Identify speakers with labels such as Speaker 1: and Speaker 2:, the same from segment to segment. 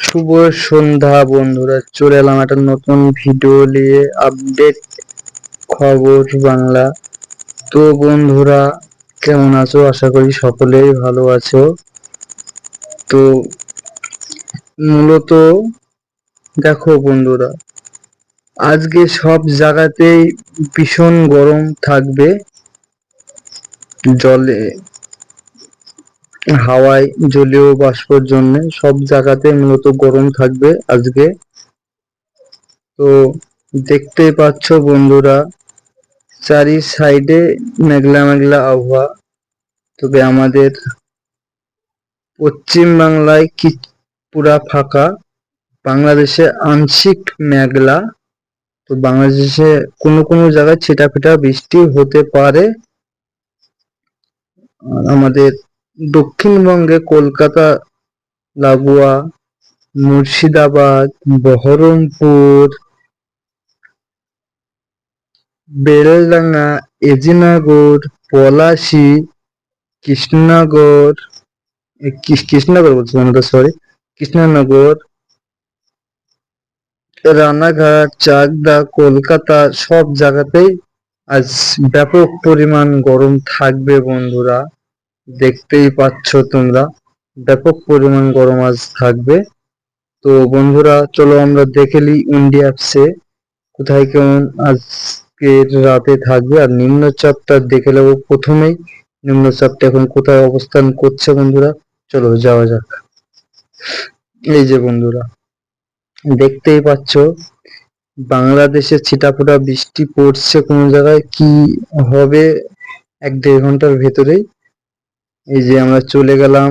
Speaker 1: শুভ সন্ধ্যা বন্ধুরা, চলে এলাম একটা নতুন ভিডিও নিয়ে। আপডেট খবর বাংলা। তো বন্ধুরা, কেমন আছো? আশা করি সকলেই ভালো আছো। তো মূলত দেখো বন্ধুরা, আজকে সব জায়গাতেই ভীষণ গরম থাকবে। জলে, হাওয়ায়, জলীয় বাষ্পর জন্য সব জায়গাতে মূলত গরম থাকবে আজকে। তো দেখতেই পাচ্ছ বন্ধুরা, চারি সাইডে মেঘলা মেঘলা আবহাওয়া। তবে আমাদের পশ্চিম বাংলায় কি পুরা ফাঁকা, বাংলাদেশে আংশিক মেঘলা। তো বাংলাদেশে কোনো কোনো জায়গায় ছিটাফিটা বৃষ্টি হতে পারে। আর আমাদের দক্ষিণবঙ্গে কলকাতা লাগোয়া মুর্শিদাবাদ, বহরমপুর, বেলডাঙ্গা, এজিনাগর, পলাশী, কৃষ্ণনগর, কৃষ্ণনগর বলছিলাম তো, সরি, কৃষ্ণনগর, রানাঘাট, চাকদা, কলকাতা সব জায়গাতেই আজ ব্যাপক পরিমাণ গরম থাকবে বন্ধুরা। দেখতেই পাচ্ছ তোমরা, ব্যাপক পরিমাণ গরম আজ থাকবে। তো বন্ধুরা, চলো আমরা দেখে নিই ইন্ডিয়া অ্যাপসে কোথায় কেমন আজকের রাতে থাকবে। আর নিম্নচাপটা দেখে নেবো প্রথমেই, নিম্নচাপটা এখন কোথায় অবস্থান করছে বন্ধুরা। চলো যাওয়া যাক। এই যে বন্ধুরা, দেখতেই পাচ্ছ বাংলাদেশে ছিটাফোটা বৃষ্টি পড়ছে। কোন জায়গায় কি হবে 1-1.5 ঘন্টার ভেতরেই। এই যে আমরা চলে গেলাম,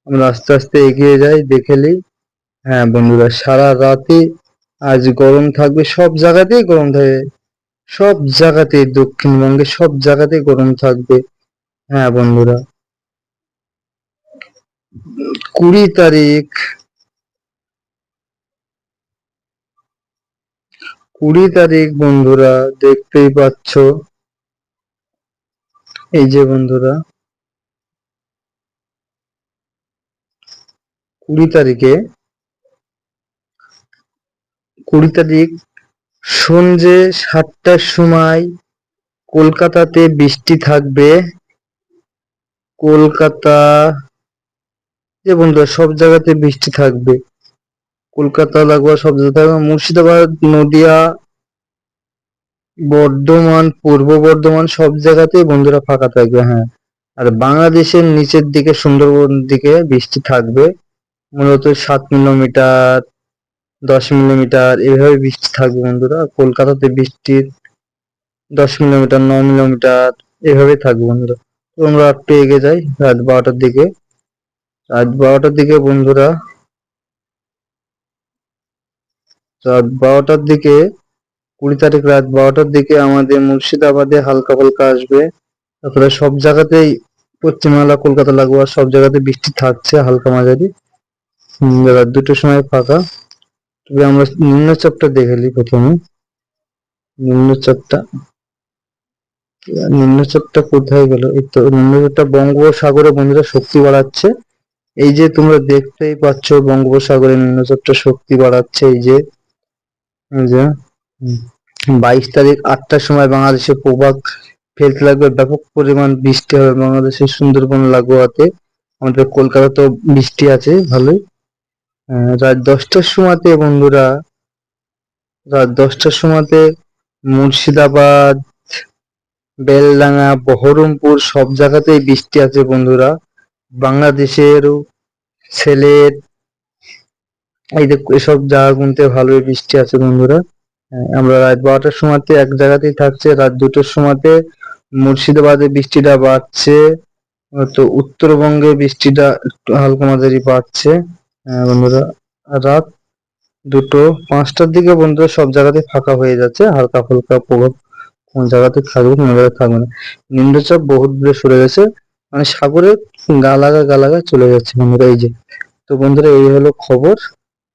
Speaker 1: আমরা আস্তে আস্তে এগিয়ে যাই, দেখে নিই। হ্যাঁ বন্ধুরা, সারা রাতে আজ গরম থাকবে, সব জায়গাতেই গরম থাকবে, সব জায়গাতেই, দক্ষিণবঙ্গে সব জায়গাতেই গরম থাকবে। হ্যাঁ বন্ধুরা, 20 তারিখ, 20 তারিখ বন্ধুরা, দেখতেই পাচ্ছ। এই যে বন্ধুরা, 20 তারিখে, 20 তারিখ সন্ধ্যে 7টার সময় কলকাতাতে বৃষ্টি থাকবে। কলকাতা, যে বন্ধুরা সব জায়গাতে বৃষ্টি থাকবে, কলকাতা লাগোয়া সব জায়গায় থাকবে। মুর্শিদাবাদ, নদিয়া, বর্ধমান, পূর্ব বর্ধমান সব জায়গাতেই বন্ধুরা ফাঁকা থাকবে। হ্যাঁ, আর বাংলাদেশের নিচের দিকে সুন্দরবন দিকে বৃষ্টি থাকবে। মূলত 7 মিলিমিটার, 10 মিলিমিটার এভাবে বৃষ্টি থাকবে বন্ধুরা। কলকাতাতে বৃষ্টির 10 মিলিমিটার, 9 মিলিমিটার এভাবে থাকবে বন্ধুরা। তো আমরা একটু এগিয়ে যাই রাত 12টার দিকে। রাত 12টার দিকে বন্ধুরা, রাত 12টার দিকে, 20 তারিখ রাত 12টার দিকে আমাদের মুর্শিদাবাদে হালকা হালকা আসবে। তারপরে সব জায়গাতেই পশ্চিমবাংলা, কলকাতা লাগোয়া সব জায়গাতে বৃষ্টি থাকছে হালকা মাঝারি। রাত 2টোর সময় ফাঁকা। তবে আমরা নিম্নচাপটা দেখে নিই প্রথমে। নিম্নচাপটা, নিম্নচাপটা কোথায় গেল? এই তো নিম্নচাপটা বঙ্গোপসাগরে বন্ধুরা শক্তি বাড়াচ্ছে। এই যে তোমরা দেখতেই পাচ্ছ বঙ্গোপসাগরে নিম্নচাপটা শক্তি বাড়াচ্ছে। এই যে, এই যে 22 তারিখ 8টার সময় বাংলাদেশের প্রভাব ফেলতে লাগবে, ব্যাপক পরিমাণ বৃষ্টি হবে বাংলাদেশের সুন্দরবন লাগোয়াতে। আমাদের কলকাতাতেও বৃষ্টি আছে ভালোই। রাত 10টার সময়তে বন্ধুরা, রাত 10টার সময়তে মুর্শিদাবাদ, বেলডাঙ্গা, বহরমপুর সব জায়গাতেই বৃষ্টি আছে বন্ধুরা। বাংলাদেশের সিলেট, এই যে এসব জায়গাগুলোতে ভালোই বৃষ্টি আছে বন্ধুরা। আমরা রাত 12টার সময়তে এক জায়গাতেই থাকছে। রাত 2টোর সময়তে মুর্শিদাবাদে বৃষ্টিটা বাড়ছে। তো উত্তরবঙ্গে বৃষ্টিটা একটু হালকা মাঝারি বাড়ছে বন্ধুরা। রাত 2টো 5টার দিকে বন্ধুরা সব জায়গাতে ফাঁকা হয়ে যাচ্ছে, হালকা ফুলকা প্রভাব কোন জায়গাতে থাকবে কোন জায়গায় থাকবে না। নিম্নচাপ বহুত দূরে সরে গেছে, মানে সাগরের গা লাগা চলে যাচ্ছে বন্ধুরা। এই যে, তো বন্ধুরা এই হলো খবর।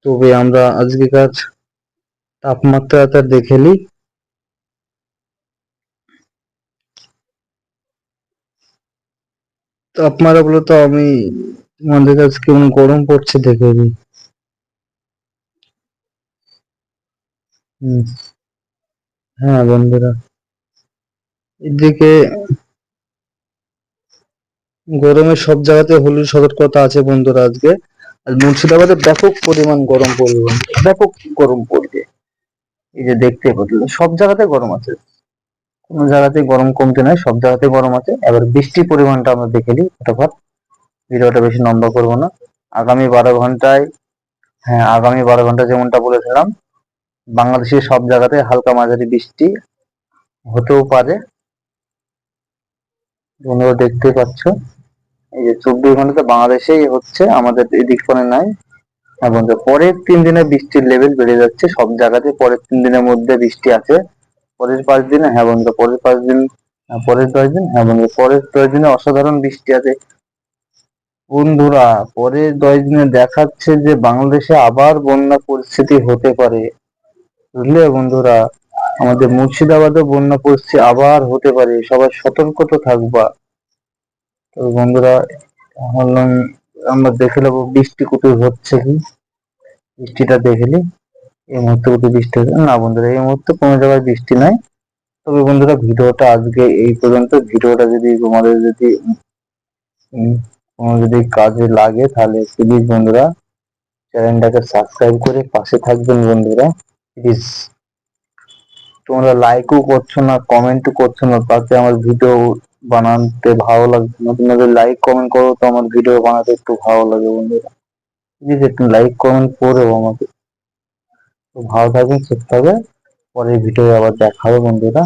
Speaker 1: তবে আমরা আজকেকার তাপমাত্রাটা দেখে নিই। তাপমাত্রা বলতে আমি আমাদের কাছে কেমন গরম পড়ছে দেখে নি। হুম, হ্যাঁ বন্ধুরা, এদিকে গরমে সব জায়গাতে হলুদ সতর্কতা আছে বন্ধুরা আজকে। আর মুর্শিদাবাদে ব্যাপক পরিমাণ গরম পড়বে বন্ধুরা, ব্যাপক গরম পড়বে। এই যে দেখতে পাচ্ছি সব জায়গাতে গরম আছে, কোনো জায়গাতে গরম কমতে নাই, সব জায়গাতে গরম আছে। এবার বৃষ্টির পরিমাণটা আমরা দেখে নিই ফটাফট, ভিডিওটা বেশি লম্বা করবো না। আগামী 12 ঘন্টায়, হ্যাঁ আগামী 12 ঘন্টা যেমনটা বলেছিলাম, বাংলাদেশের সব জায়গাতে হালকা মাঝারি বৃষ্টি হতেও পারে। তোমরা দেখতে পাচ্ছ এই যে 24 ঘন্টাতে বাংলাদেশেই হচ্ছে, আমাদের এদিক করে নাই। হ্যাঁ বন্ধু, পরের 3 দিনে বৃষ্টির লেভেল বেড়ে যাচ্ছে সব জায়গাতে, পরের 3 দিনের মধ্যে বৃষ্টি আছে। পরের 5 দিনে, হ্যাঁ বন্ধু পরের 5 দিন, হ্যাঁ পরের 10 দিন, হ্যাঁ বন্ধু পরের 10 দিনে অসাধারণ বৃষ্টি আছে বন্ধুরা। পরের 10 দিনে দেখাচ্ছে যে বাংলাদেশে আবার বন্যা পরিস্থিতি হতে পারে, বুঝলে বন্ধুরা। আমাদের মুর্শিদাবাদে বন্যা পরিস্থিতি আবার হতে পারে, সবাই সতর্ক তো থাকবা। তো বন্ধুরা, ভাবলাম আমরা দেখে নেবো বৃষ্টি কোথায় হচ্ছে কি, বৃষ্টিটা দেখে নি। এই মুহূর্তে কোথাও বৃষ্টি হচ্ছে না বন্ধুরা, এই মুহূর্তে কোনো জায়গায় বৃষ্টি নাই। তবে বন্ধুরা ভিডিওটা আজকে এই পর্যন্ত। ভিডিওটা যদি তোমাদের যদি কোনো যদি কাজে লাগে তাহলে প্লিজ বন্ধুরা চ্যানেলটাকে সাবস্ক্রাইব করে পাশে থাকবেন বন্ধুরা, প্লিজ। তোমরা লাইকও করছো না, কমেন্টও করছো না, তাতে আমার ভিডিও বানাতে ভালো লাগছে না। তোমাদের লাইক কমেন্ট করো তো আমার ভিডিও বানাতে একটু ভালো লাগে বন্ধুরা, প্লিজ একটু লাইক কমেন্ট করো আমাকে। তো ভালো থাকবেন, সুস্থ থাকবেন, পরের ভিডিও আবার দেখা হবে বন্ধুরা।